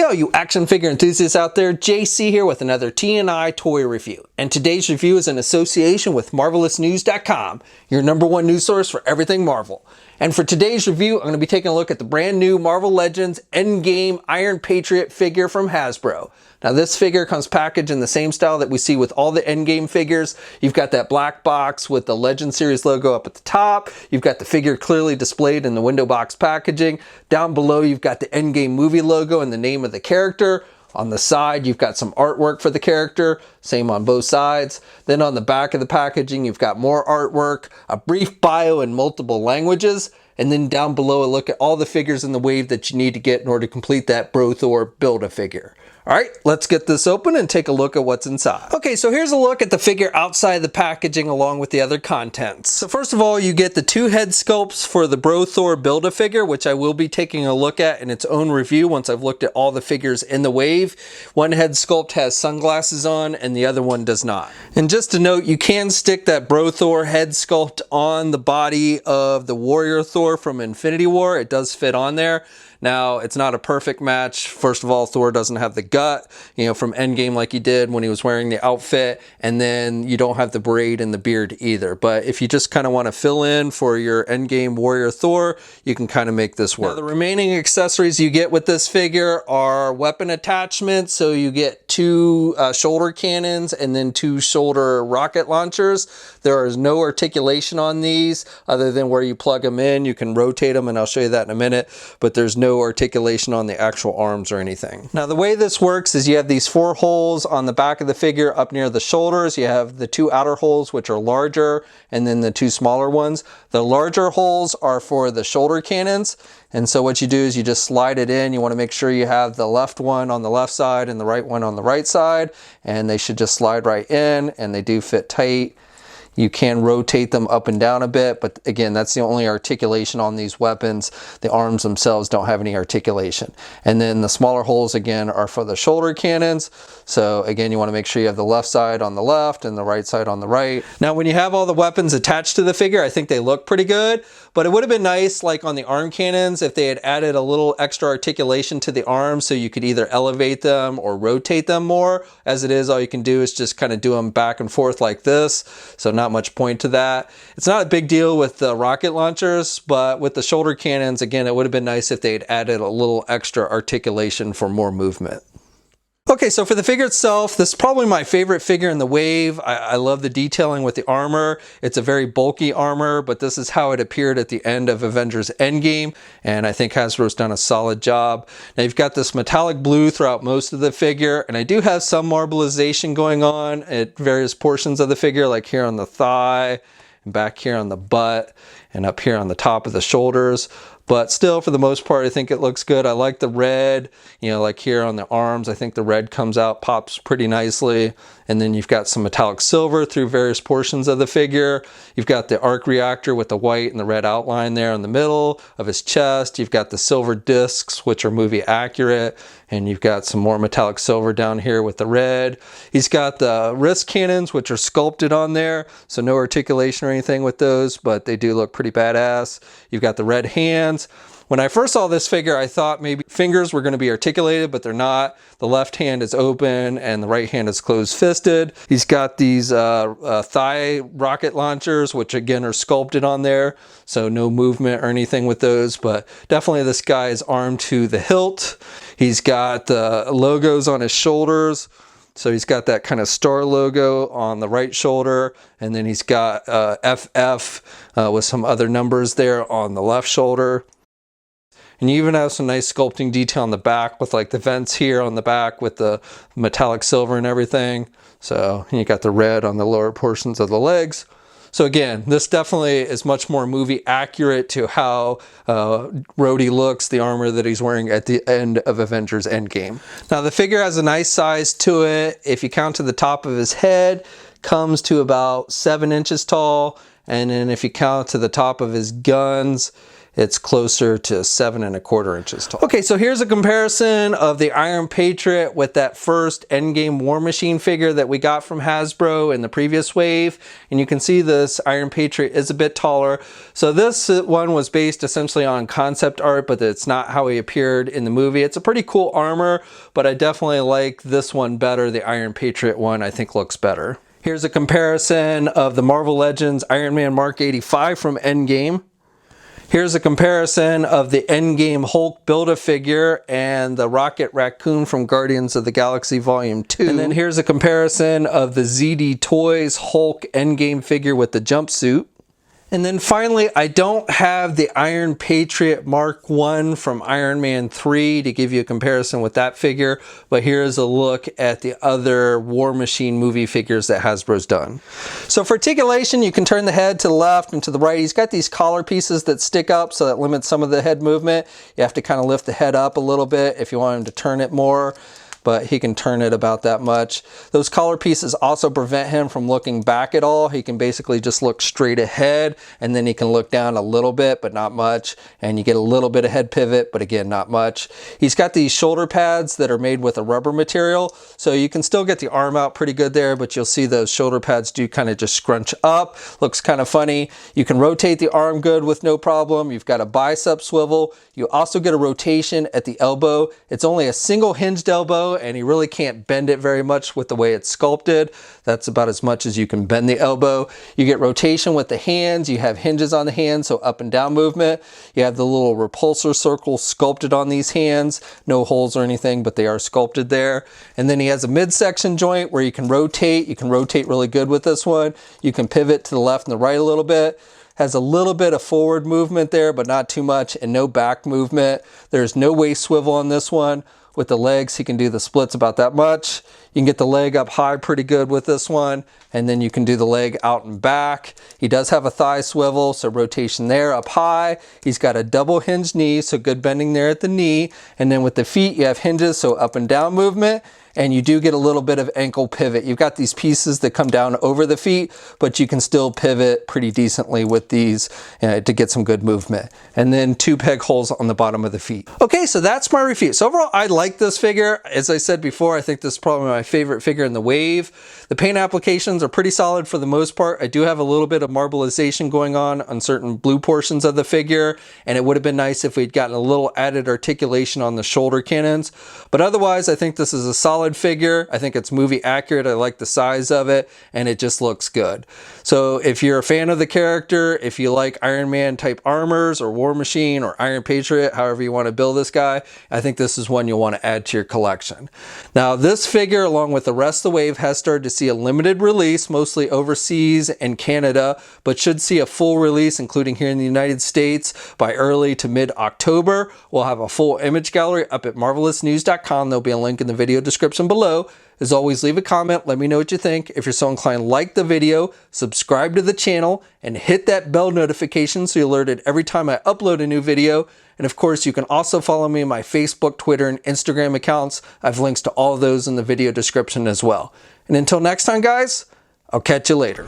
Yo, you action figure enthusiasts out there, JC here with another T&I toy review. And today's review is in association with MarvelousNews.com, your #1 news source for everything Marvel. And for today's review, I'm going to be taking a look at the brand new Marvel Legends Endgame Iron Patriot figure from Hasbro. Now this figure comes packaged in the same style that we see with all the Endgame figures. You've got that black box with the Legend Series logo up at the top. You've got the figure clearly displayed in the window box packaging. Down below you've got the Endgame movie logo and the name of the character. On the side, you've got some artwork for the character, same on both sides. Then on the back of the packaging, you've got more artwork, a brief bio in multiple languages, and then down below a look at all the figures in the wave that you need to get in order to complete that BroThor Build-A-Figure. All right, let's get this open and take a look at what's inside. Okay, so here's a look at the figure outside the packaging along with the other contents. So first of all, you get the 2 head sculpts for the BroThor Build-A-Figure, which I will be taking a look at in its own review once I've looked at all the figures in the wave. One head sculpt has sunglasses on and the other one does not. And just to note, you can stick that BroThor head sculpt on the body of the Warrior Thor from Infinity War. It does fit on there. Now, it's not a perfect match. First of all, Thor doesn't have the gut, from Endgame like he did when he was wearing the outfit, and then you don't have the braid and the beard either. But if you just kind of want to fill in for your Endgame Warrior Thor, you can kind of make this work. Now, the remaining accessories you get with this figure are weapon attachments. So you get 2 shoulder cannons and then 2 shoulder rocket launchers. There is no articulation on these other than where you plug them in. You can rotate them, and I'll show you that in a minute, but there's no articulation on the actual arms or anything. Now the way this works is you have these 4 holes on the back of the figure up near the shoulders. You have the 2 outer holes, which are larger, and then the 2 smaller ones. The larger holes are for the shoulder cannons. And so what you do is you just slide it in. You want to make sure you have the left one on the left side and the right one on the right side, and they should just slide right in, and they do fit tight. You can rotate them up and down a bit, but again, that's the only articulation on these weapons. The arms themselves don't have any articulation. And then the smaller holes, again, are for the shoulder cannons. So again, you want to make sure you have the left side on the left and the right side on the right. Now, when you have all the weapons attached to the figure, I think they look pretty good, but it would have been nice, like on the arm cannons, if they had added a little extra articulation to the arms so you could either elevate them or rotate them more. As it is, all you can do is just kind of do them back and forth like this. So not much point to that. It's not a big deal with the rocket launchers, but with the shoulder cannons, again, it would have been nice if they had added a little extra articulation for more movement. Okay, so for the figure itself, this is probably my favorite figure in the wave. I love the detailing with the armor. It's a very bulky armor, but this is how it appeared at the end of Avengers Endgame, and I think Hasbro's done a solid job. Now you've got this metallic blue throughout most of the figure, and I do have some marbleization going on at various portions of the figure, like here on the thigh, and back here on the butt, and up here on the top of the shoulders. But still, for the most part, I think it looks good. I like the red, like here on the arms. I think the red comes out, pops pretty nicely. And then you've got some metallic silver through various portions of the figure. You've got the arc reactor with the white and the red outline there in the middle of his chest. You've got the silver discs, which are movie accurate. And you've got some more metallic silver down here with the red. He's got the wrist cannons, which are sculpted on there. So no articulation or anything with those, but they do look pretty badass. You've got the red hands. When I first saw this figure, I thought maybe fingers were going to be articulated, but they're not. The left hand is open and the right hand is closed-fisted. He's got these thigh rocket launchers, which again are sculpted on there, so no movement or anything with those, but definitely this guy is armed to the hilt. He's got the logos on his shoulders. So he's got that kind of star logo on the right shoulder, and then he's got FF with some other numbers there on the left shoulder. And you even have some nice sculpting detail on the back with like the vents here on the back with the metallic silver and everything. So you got the red on the lower portions of the legs. So again, this definitely is much more movie accurate to how Rhodey looks, the armor that he's wearing at the end of Avengers Endgame. Now the figure has a nice size to it. If you count to the top of his head, comes to about 7 inches tall. And then if you count to the top of his guns, it's closer to 7¼ inches tall. Okay, so here's a comparison of the Iron Patriot with that first Endgame War Machine figure that we got from Hasbro in the previous wave. And you can see this Iron Patriot is a bit taller. So this one was based essentially on concept art, but it's not how he appeared in the movie. It's a pretty cool armor, but I definitely like this one better. The Iron Patriot one I think looks better. Here's a comparison of the Marvel Legends Iron Man Mark 85 from Endgame. Here's a comparison of the Endgame Hulk Build-A-Figure and the Rocket Raccoon from Guardians of the Galaxy Volume 2. And then here's a comparison of the ZD Toys Hulk Endgame figure with the jumpsuit. And then finally, I don't have the Iron Patriot Mark 1 from Iron Man 3 to give you a comparison with that figure, but here's a look at the other War Machine movie figures that Hasbro's done. So for articulation, you can turn the head to the left and to the right. He's got these collar pieces that stick up, so that limits some of the head movement. You have to kind of lift the head up a little bit if you want him to turn it more, but he can turn it about that much. Those collar pieces also prevent him from looking back at all. He can basically just look straight ahead, and then he can look down a little bit, but not much. And you get a little bit of head pivot, but again, not much. He's got these shoulder pads that are made with a rubber material, so you can still get the arm out pretty good there, but you'll see those shoulder pads do kind of just scrunch up. Looks kind of funny. You can rotate the arm good with no problem. You've got a bicep swivel. You also get a rotation at the elbow. It's only a single hinged elbow, and you really can't bend it very much with the way it's sculpted. That's about as much as you can bend the elbow. You get rotation with the hands. You have hinges on the hands, so up and down movement. You have the little repulsor circle sculpted on these hands. No holes or anything, but they are sculpted there. And then he has a midsection joint where you can rotate. You can rotate really good with this one. You can pivot to the left and the right a little bit. Has a little bit of forward movement there, but not too much, and no back movement. There's no waist swivel on this one. With the legs, he can do the splits about that much. You can get the leg up high pretty good with this one, and then you can do the leg out and back. He does have a thigh swivel, so rotation there up high. He's got a double hinge knee, so good bending there at the knee. And then with the feet, you have hinges, so up and down movement. And you do get a little bit of ankle pivot. You've got these pieces that come down over the feet, but you can still pivot pretty decently with these to get some good movement. And then 2 peg holes on the bottom of the feet. Okay, so that's my review. So overall, I like this figure. As I said before, I think this is probably my favorite figure in the wave. The paint applications are pretty solid for the most part. I do have a little bit of marbleization going on certain blue portions of the figure, and it would have been nice if we'd gotten a little added articulation on the shoulder cannons. But otherwise, I think this is a solid figure. I think it's movie accurate. I like the size of it, and it just looks good. So if you're a fan of the character, if you like Iron Man type armors or War Machine or Iron Patriot, however you want to build this guy, I think this is one you'll want to add to your collection. Now this figure, along with the rest of the wave, has started to see a limited release, mostly overseas and Canada, but should see a full release, including here in the United States, by early to mid-October. We'll have a full image gallery up at marvelousnews.com. There'll be a link in the video description below. As always, leave a comment, let me know what you think. If you're so inclined, like the video, subscribe to the channel, and hit that bell notification so you're alerted every time I upload a new video. And of course, you can also follow me on my Facebook, Twitter, and Instagram accounts. I have links to all of those in the video description as well. And until next time, guys, I'll catch you later.